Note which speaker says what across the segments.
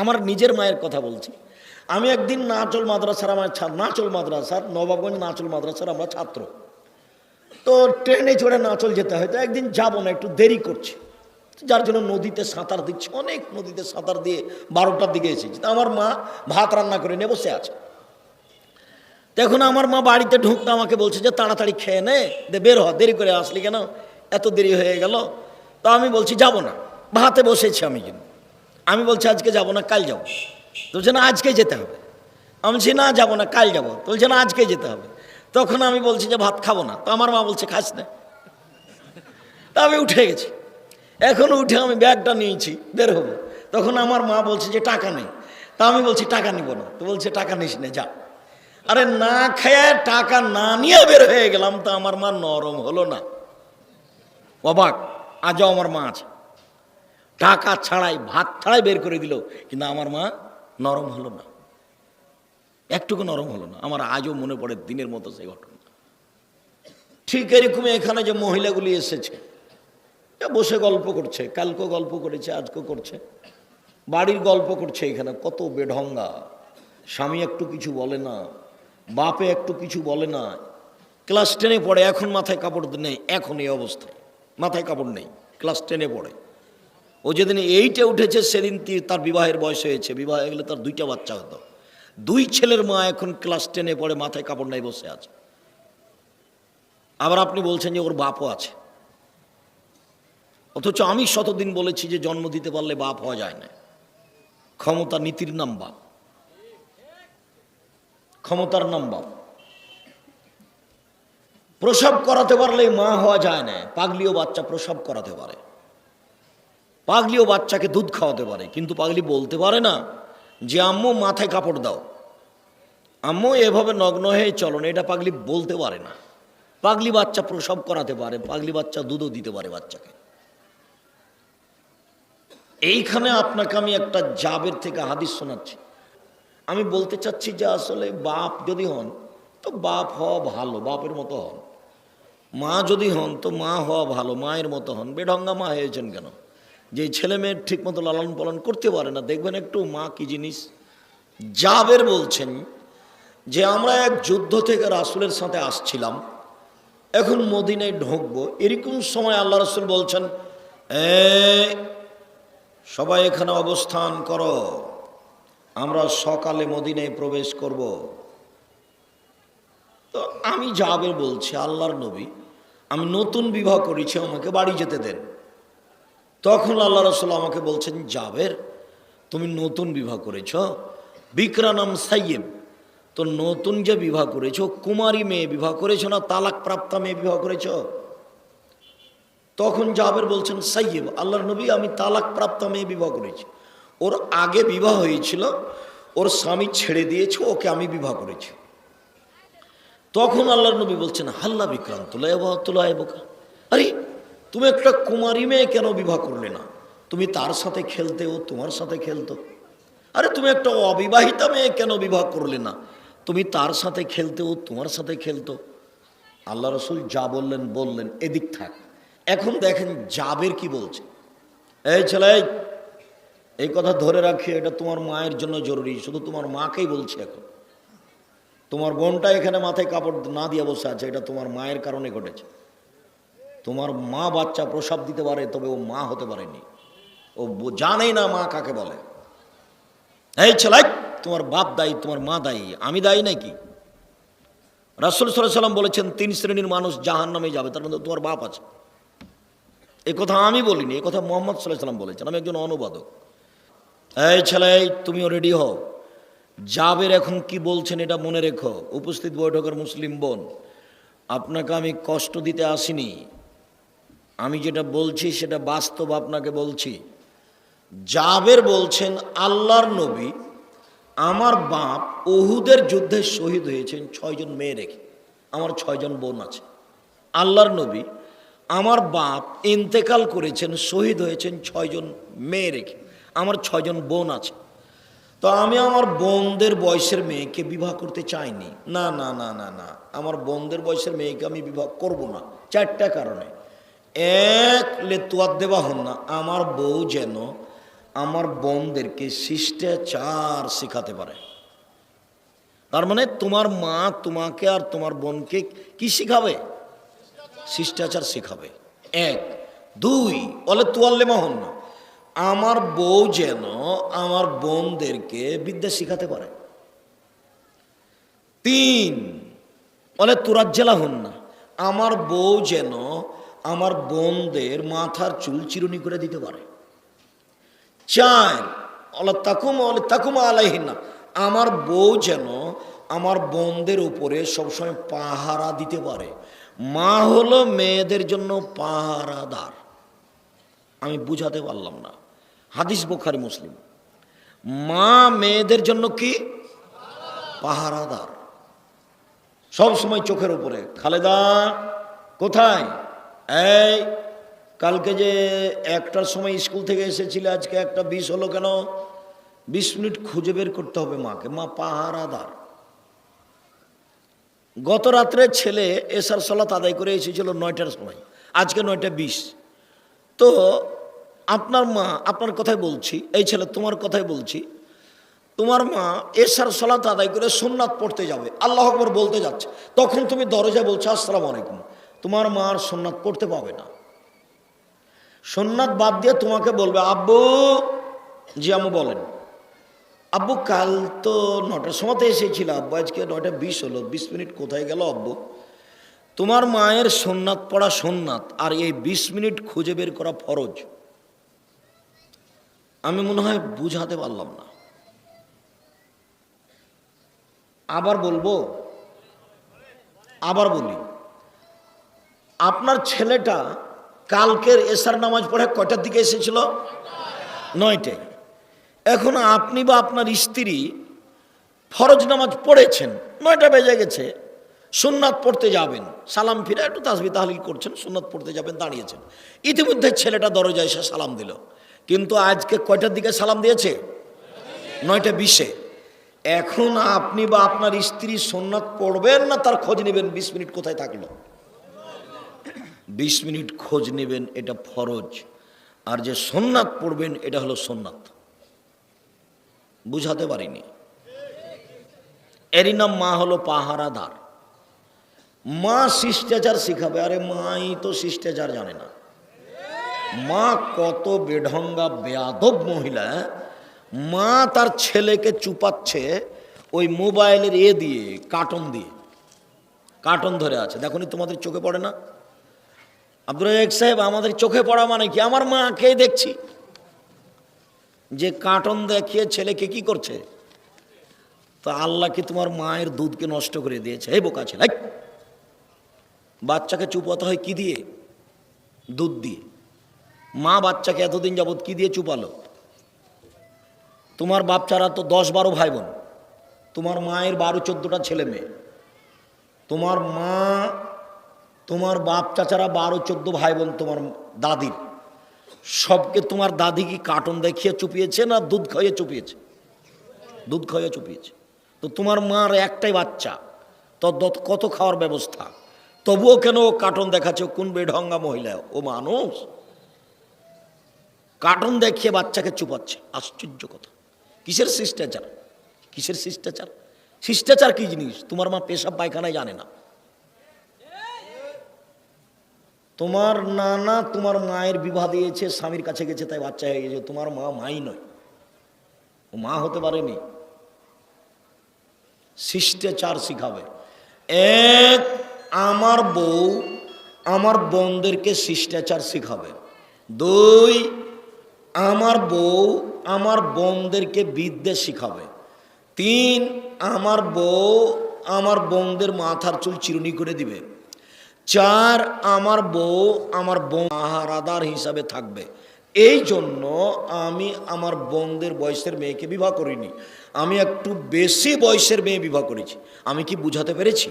Speaker 1: আমার নিজের মায়ের কথা বলছি। আমি একদিন নাচল মাদ্রাসার, আমার নাচল মাদ্রাসার, নবাবগঞ্জ নাচল মাদ্রাসার আমরা ছাত্র। তো ট্রেনে চড়ে নাচল যেতে হয়, তো একদিন যাবো না, একটু দেরি করছি, যার জন্য নদীতে সাঁতার দিচ্ছি। অনেক নদীতে সাঁতার দিয়ে 12টার দিকে এসেছি। তো আমার মা ভাত রান্না করে নিয়ে বসে আছে। তখন আমার মা বাড়িতে ঢুকতে আমাকে বলছে যে তাড়াতাড়ি খেয়ে নে, বের হ, দেরি করে আসলি কেন, এত দেরি হয়ে গেল। তো আমি বলছি যাব না, ভাতে বসেছি আমি। কিন্তু আমি বলছি আজকে যাব না, কাল যাবো। বলছে না আজকে যেতে হবে। আমি বলছি না যাবো না, কাল যাবো। বলছে না আজকে যেতে হবে। তখন আমি বলছি যে ভাত খাবো না। তো আমার মা বলছে খাস না। তা আমি উঠে গেছি। এখন উঠে আমি ব্যাগটা নিয়েছি, বের হবো। তখন আমার মা বলছে যে টাকা নেই। তা আমি বলছি টাকা নিব না। তো বলছে টাকা নিস না, যা। আরে না খেয়ে টাকা না নিয়ে বের হয়ে গেলাম, তো আমার মা নরম হলো না? অবাক। আজও আমার মা আছে, টাকা ছাড়াই ভাত ছাড়াই বের করে দিল, কিন্তু আমার মা নরম হলো না, একটুকু নরম হলো না। আমার আজও মনে পড়ে দিনের মতো সেই ঘটনা। ঠিক এরকমই এখানে যে মহিলাগুলি এসেছে, বসে গল্প করছে, কালকেও গল্প করেছে, আজকেও করছে, বাড়ির গল্প করছে। এখানে কত বেঢঙ্গা, স্বামী একটু কিছু বলে না, বাপে একটু কিছু বলে না। ক্লাস 10-এ পড়ে, এখন মাথায় কাপড় নেই, এখন এই অবস্থায় মাথায় কাপড় নেই, ক্লাস 10-এ পড়ে। ও যেদিন 8-এ উঠেছে সেদিন তার বিবাহের বয়স হয়েছে, বিবাহ হয়ে গেলে তার 2টা বাচ্চা হতো। 2 ছেলের মা এখন ক্লাস 10-এ পড়ে, মাথায় কাপড় নাই, বসে আছে। আবার আপনি বলছেন যে ওর বাপও আছে, অথচ আমি শতদিন বলেছি যে জন্ম দিতে পারলে বাপ হওয়া যায় না। ক্ষমতা নীতির নাম বাপ, ক্ষমতার নাম বাপ। প্রসব করাতে পারলে মা হওয়া যায় না। পাগলিও বাচ্চা প্রসব করাতে পারে, পাগলিও বাচ্চাকে দুধ খাওয়াতে পারে, কিন্তু পাগলি বলতে পারে না যে আম্মু মাথায় কাপড় দাও, আম্মু এভাবে নগ্ন হয়ে চলো না, এটা পাগলি বলতে পারে না। পাগলি বাচ্চা প্রসব করাতে পারে, পাগলি বাচ্চা দুধও দিতে পারে বাচ্চাকে। এইখানে আপনাকে আমি একটা জাবের থেকে হাদিস শোনাচ্ছি। আমি বলতে চাচ্ছি যে আসলে বাপ যদি হন তো বাপ হওয়া ভালো, বাপের মতো হন। মা যদি হন তো মা হওয়া ভালো, মায়ের মতো হন। বেঢঙ্গা মা হয়েছেন কেন? যে ছেলে মেয়ের ঠিক মতো লালন পালন করতে পারে না, দেখবেন একটু মা কি জিনিস। জাবের বলছেন যে আমরা এক যুদ্ধ থেকে রাসূলের সাথে আসছিলাম, এখন মদিনায় ঢুকবো, এরকম সময় আল্লাহ রাসূল বলছেন, সবাই এখানে অবস্থান করো, আমরা সকালে মদিনায় প্রবেশ করব। তো আমি জাবের বলছি, আল্লাহর নবী, আমি নতুন বিবাহ করেছি, আমাকে বাড়ি যেতে দেন। তখন আল্লাহ রাসূল আমাকে বলছেন, জাবের তুমি নতুন বিবাহ করেছ, বিকরা নাম সাইয়েব, তো নতুন যে বিবাহ করেছো কুমারী মেয়ে বিবাহ করেছো না তালাক প্রাপ্তা মেয়ে বিবাহ করেছ? তখন জাবের বলছেন, সাইয়েব, আল্লাহর নবী আমি তালাক প্রাপ্তা মেয়ে বিবাহ করেছি। ওর আগে বিবাহ হয়েছিল, ওর স্বামী ছেড়ে দিয়েছে, ওকে আমি বিবাহ করেছি। তখন আল্লাহর নবী বলছেন, হাল্লা বিক্রান্ত লয় বোকা, আরে তুমি একটা কুমারী মেয়ে কেন বিবাহ করলে না? তুমি তার সাথে খেলতে, ও তোমার সাথে খেলতো। আরে তুমি একটা অবিবাহিতা মেয়ে কেন বিবাহ করলে না? তুমি তার সাথে খেলতে, ও তোমার সাথে খেলতো। আল্লাহ রসুল যা বললেন বললেন, এদিক থাক। এখন দেখেন জাবের কি বলছে। এই ছেলে, এই কথা ধরে রাখি, এটা তোমার মায়ের জন্য জরুরি, শুধু তোমার মাকেই বলছি। এখন তোমার বোনটা এখানে মাথায় কাপড় না দিয়ে বসে আছে, এটা তোমার মায়ের কারণে ঘটেছে। তোমার মা বাচ্চা প্রসব দিতে পারে, তবে ও মা হতে পারেনি, ও জানেই না মা কাকে বলে। এই ছেলে, তোমার বাপ দায়ী, তোমার মা দায়ী, আমি দায়ী নাকি? রাসূল সাল্লাল্লাহু আলাইহি ওয়াসাল্লাম বলেছেন 3 শ্রেণীর মানুষ জাহান্নামে যাবে, তার মধ্যে তোমার বাপ আছে। এই কথা আমি বলিনি, এই কথা মুহাম্মদ সাল্লাল্লাহু আলাইহি ওয়াসাল্লাম বলেছেন, আমি একজন অনুবাদক। এই ছেলে, তুমিও রেডি হও। জাবের এখন কি বলছেন এটা মনে রেখো। উপস্থিত বৈঠকের মুসলিম বোন, আপনাকে আমি কষ্ট দিতে আসিনি, আমি যেটা বলছি সেটা বাস্তব আপনাকে বলছি। জাবের বলছেন, আল্লাহর নবী, আমার বাপ উহুদের যুদ্ধে শহীদ হয়েছেন 6 জন মেয়ে রেখে, আমার 6 জন বোন আছে। আল্লাহর নবী, আমার বাপ ইন্তেকাল করেছেন, শহীদ হয়েছেন 6 জন মেয়ে রেখে, আমার 6 জন বোন আছে। তো আমি আমার বোনদের বয়সের মেয়েকে বিবাহ করতে চাইনি। না না না না না, আমার বোনদের বয়সের মেয়েকে আমি বিবাহ করব না, 4টা কারণে। এক, লেতুয়াত দেওয়া হন না, আমার বউ যেন আমার বোনদেরকে শিষ্টাচার শেখাতে পারে। তার মানে তোমার মা তোমাকে আর তোমার বোনকে কি শিখাবে? শিষ্টাচার শেখাবে। এক। দুই, বলে তুয়াল্লে মহন, আমার বউ যেন আমার বোনদেরকে বিদ্যা শিখাতে পারে। তিন, বলে তুরাজ্জেলা হন না, আমার বউ যেন আমার বোনদের মাথার চুল চিরুনি করে দিতে পারে। চার, তাকুমা আলাইহিন না, আমার বউ যেন আমার বোনদের উপরে সবসময় পাহারা দিতে পারে। মা হলো মেয়েদের জন্য পাহারাদার। আমি বুঝাতে পারলাম না, হাদিস বুখারী মুসলিম। মা মেয়েদের জন্য কি? পাহারাদার, সব সময় চোখের উপরে। খালেদা কোথায়? এই কালকে যে 1টার সময় স্কুল থেকে এসেছিলে, আজকে 1:20 হলো কেন? 20 মিনিট খুঁজে বের করতে হবে মাকে। মা পাহারাদার। গত রাত্রে ছেলে এশার সালাত আদায় করে এসেছিল 9টার সময়, আজকে 9:20। তো আপনার মা, আপনার কথাই বলছি, এই ছেলে তোমার কথাই বলছি, তোমার মা এশার সালাত আদায় করে সুন্নাত পড়তে যাবে, আল্লাহু আকবার বলতে যাচ্ছে, তখন তুমি দরজায় বলছো আসসালামু আলাইকুম। তোমার মা আর সুন্নাত পড়তে পাবে না। সুন্নাত বাদ দিয়ে তোমাকে বলবে আব্বু। জি আম্মু বলেন। আব্বু কাল তো 9টার সময়তে এসেছিল আব্বু, আজকে 9:20 হলো, 20 মিনিট কোথায় গেল আব্বু? তোমার মায়ের সুন্নাত পড়া সুন্নাত, আর এই 20 মিনিট খুঁজে বের করা ফরজ। আমি মনে হয় বুঝাতে পারলাম না। আবার বলবো, আবার বলি, আপনার ছেলেটা কালকের এশার নামাজ পড়ে কয়টার দিকে এসেছিল? 9টায়। এখন আপনি বা আপনার স্ত্রী ফরজ নামাজ পড়েছেন, 9টা বেজে গেছে, সুন্নাত পড়তে যাবেন, সালাম ফিরে একটু তাসবিহ তাহলিল করছেন, সুন্নাত পড়তে যাবেন, দাঁড়িয়েছেন। ইতিমধ্যে ছেলেটা দরজায় এসে সালাম দিল। কিন্তু আজকে কয়টার দিকে সালাম দিয়েছে? 9:20-এ। এখন আপনি বা আপনার স্ত্রী সুন্নাত পড়বেন না তার খোঁজ নেবেন 20 মিনিট কোথায় থাকলো? 20 মিনিট খোঁজ নেবেন, এটা ফরজ। আর যে সুন্নাত পড়বেন এটা হলো সুন্নাত। বুঝাতে পারিনি? এরই নাম মা হলো পাহারাদার। মা শিষ্টাচার শিখাবে। আরে মাই তো শিষ্টাচার জানে না। মা কত বেঢঙ্গা বেয়াদব মহিলা। মা তার ছেলেকে চুপাচ্ছে ওই মোবাইলের দিয়ে, কার্টুন দিয়ে, কার্টুন ধরে আছে। দেখুন তোমাদের চোখে পড়ে না? আব্দুর রাজ্জাক সাহেব, আমাদের চোখে পড়া মানে কি? আমার মাকে দেখছি যে কার্টুন দেখিয়ে ছেলেকে কি করছে। তো আল্লাহ কি তোমার মায়ের দুধকে নষ্ট করে দিয়েছে? এই বোকা ছেলে, বাচ্চাকে চুপাতে হয় কি দিয়ে? দুধ দিয়ে। মা বাচ্চাকে এতদিন যাবৎ কি দিয়ে চুপালো? তোমার বাচ্চারা তো 10-12 ভাই বোন, তোমার মায়ের 12-14টা ছেলে মেয়ে। তোমার মা, তোমার বাপ চাচারা 12-14 ভাই বোন, তোমার দাদির সবকে তোমার দাদি কি কার্টুন দেখিয়ে চুপিয়েছে না দুধ খাইয়ে চুপিয়েছে? দুধ খাইয়ে চুপিয়েছে। তো তোমার মার একটাই বাচ্চা, তো কত খাওয়ার ব্যবস্থা, তবুও কেন ও কার্টুন দেখাচ্ছে? কোন বেঢঙ্গা মহিলা ও? মানুষ কার্টুন দেখিয়ে বাচ্চাকে চুপাচ্ছে। আশ্চর্য কথা। কিসের শিষ্টাচার? কিসের শিষ্টাচার? শিষ্টাচার কি জিনিস? তোমার মা পেশাব পায়খানায় জানে না। তোমার নানা তোমার মায়ের বিবাহ দিয়েছে, স্বামীর কাছে গেছে, তাই বাচ্চা হয়ে গেছে। তোমার মা মাই নয়, ও মা হতে পারেনি। শিষ্টাচার শিখাবে। এক, আমার বউ আমার বোনদেরকে শিষ্টাচার শিখাবে। দুই, আমার বউ আমার বোনদেরকে বিদ্যা শিখাবে। তিন, আমার বউ আমার বোনদের মাথার চুল চিরুনি করে দিবে। চার, আমার বউ আমার পাহারাদার হিসাবে থাকবে। এই জন্য আমি আমার বোনদের বয়সের মেয়েকে বিবাহ করিনি, আমি একটু বেশি বয়সের মেয়ে বিবাহ করেছি। আমি কি বুঝাতে পেরেছি?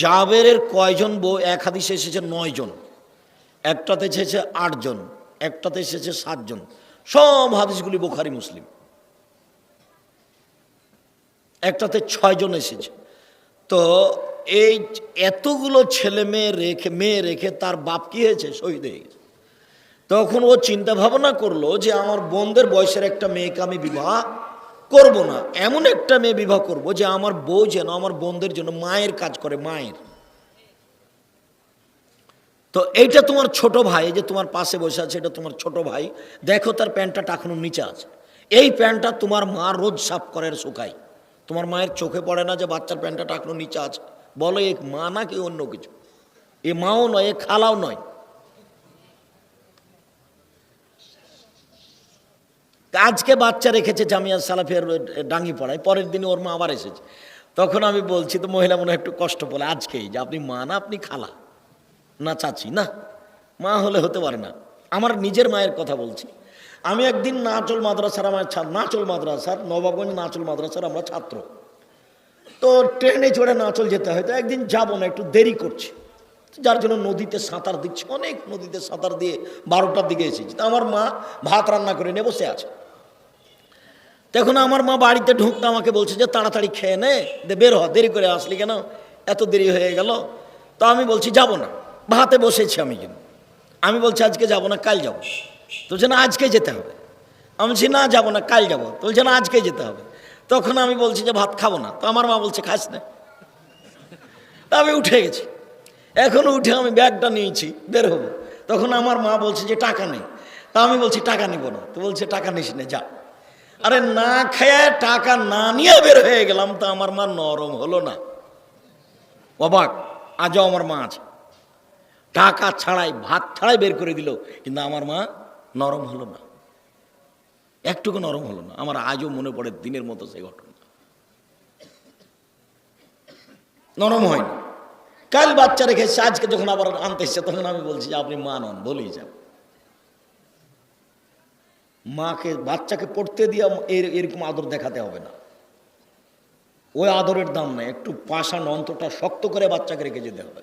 Speaker 1: জাবেরের কয়জন বউ? এক হাদিসে এসেছে 9 জন, একটাতে এসেছে 8 জন, একটাতে এসেছে 7 জন। সব হাদিসগুলি বুখারী মুসলিম। একটাতে 6 জন এসেছে। তো এই এতগুলো ছেলে মেয়ে রেখে তার বাপ কি হয়েছে? শহীদ হয়ে গেছে। তখন ও চিন্তা ভাবনা করলো যে আমার বোনদের বয়সের একটা মেয়েকে আমি বিবাহ করব না, এমন একটা মেয়ে বিবাহ করব যে আমার বউ যেন আমার বোনদের জন্য মায়ের কাজ করে, মায়ের। তো এইটা তোমার ছোট ভাই, যে তোমার পাশে বসে আছে, এটা তোমার ছোট ভাই, দেখো তার প্যান্টটা টাকানোর নিচে আছে। এই প্যান্টটা তোমার মা রোজ সাফ করে শুকায়। তোমার মায়ের চোখে পড়ে না যে বাচ্চার প্যান্টটা টাকানোর নিচে আছে? বলো এ মা না কি অন্য কিছু? এ মাও নয়, এ খালাও নয়। আজকে বাচ্চা রেখেছে জামিয়া সালাফিয়ার ডাঙ্গি পড়ায়, পরের দিনে ওর মা আবার এসেছে। তখন আমি বলছি, তো মহিলা মনে হয় একটু কষ্ট বলে আজকেই, যে আপনি মা না আপনি খালা না চাচি, না মা হলে হতে পারে না। আমার নিজের মায়ের কথা বলছি। আমি একদিন নাচল মাদ্রাসার, আমার নাচল মাদ্রাসার, নবাবগঞ্জ নাচল মাদ্রাসার আমরা ছাত্র। তো ট্রেনে চড়ে নাচল যেতে হয়, তো একদিন যাবো না, একটু দেরি করছি, যার জন্য নদীতে সাঁতার দিচ্ছি, অনেক নদীতে সাঁতার দিয়ে 12টার দিকে এসেছি। তো আমার মা ভাত রান্না করে নিয়ে বসে আছে। তখন আমার মা বাড়িতে ঢুকতে আমাকে বলছে যে তাড়াতাড়ি খেয়ে নে, বের হ, দেরি করে আসলি কেন, এত দেরি হয়ে গেল। তো আমি বলছি যাব না, ভাতে বসেছি আমি। কিন্তু আমি বলছি আজকে যাব না, কাল যাব। তো বলছে না আজকে যেতে হবে। আমি বলছি না যাব না, কাল যাব। তো বলছে না আজকে যেতে হবে। তখন আমি বলছি যে ভাত খাবো না। তো আমার মা বলছে খাস না। তা আমি উঠে গেছি। এখন উঠে আমি ব্যাগটা নিয়েছি, বের হবো। তখন আমার মা বলছে যে টাকা নেই। তা আমি বলছি টাকা নিব না। তো বলছে টাকা নিস না, যা। আরে না খেয়ে টাকা না নিয়ে বের হয়ে গেলাম, তো আমার মা নরম হলো না? অবাক। আজও আমার মা আছে, টাকা ছাড়াই ভাত ছাড়াই বের করে দিল, কিন্তু আমার মা নরম হলো না, একটুকু নরম হলো না। আমার আজও মনে পড়ে দিনের মতো সেই ঘটনা। নরম হয়নি। কাল বাচ্চা রেখেছে, আজকে যখন আবার আনতে এসছে, তখন আমি বলছি যে আপনি মা নন, বলেই যাব। মাকে বাচ্চাকে পড়তে দিয়ে এরকম আদর দেখাতে হবে না, ওই আদরের দাম নাই। একটু পাষাণ অন্তরটা শক্ত করে বাচ্চাকে রেখে যেতে হবে।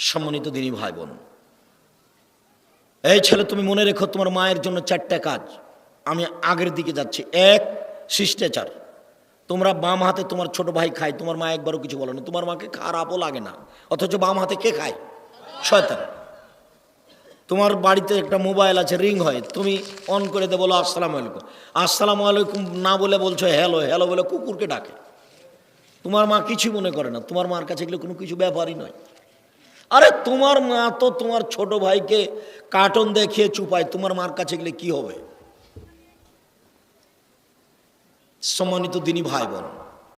Speaker 1: সম্মানিত দিনী ভাই বোন, এই ছেলে তুমি মনে রেখো, তোমার মায়ের জন্য 4টা কাজ। আমি আগের দিকে যাচ্ছি। 1, শিষ্টাচার। তোমরা বাম হাতে তোমার ছোট ভাই খায়, তোমার মা একবারও কিছু বলো না, তোমার মাকে খারাপও লাগে না। অথচ বাম হাতে কে খায়? শয়তান। তোমার বাড়িতে একটা মোবাইল আছে, রিং হয়, তুমি অন করে দে, বলো আসসালামু আলাইকুম। আসসালামু আলাইকুম না বলে বলছো হ্যালো, হ্যালো বলে কুকুরকে ডাকে। তোমার মা কিছু মনে করে না, তোমার মার কাছে এগুলো কোনো কিছু ব্যাপারই নয়। আরে তোমার মা তো তোমার ছোট ভাইকে কার্টুন দেখিয়ে চুপায়, তোমার মার কাছে গেলে কি হবে? সম্মানিত দিনী ভাই বোন,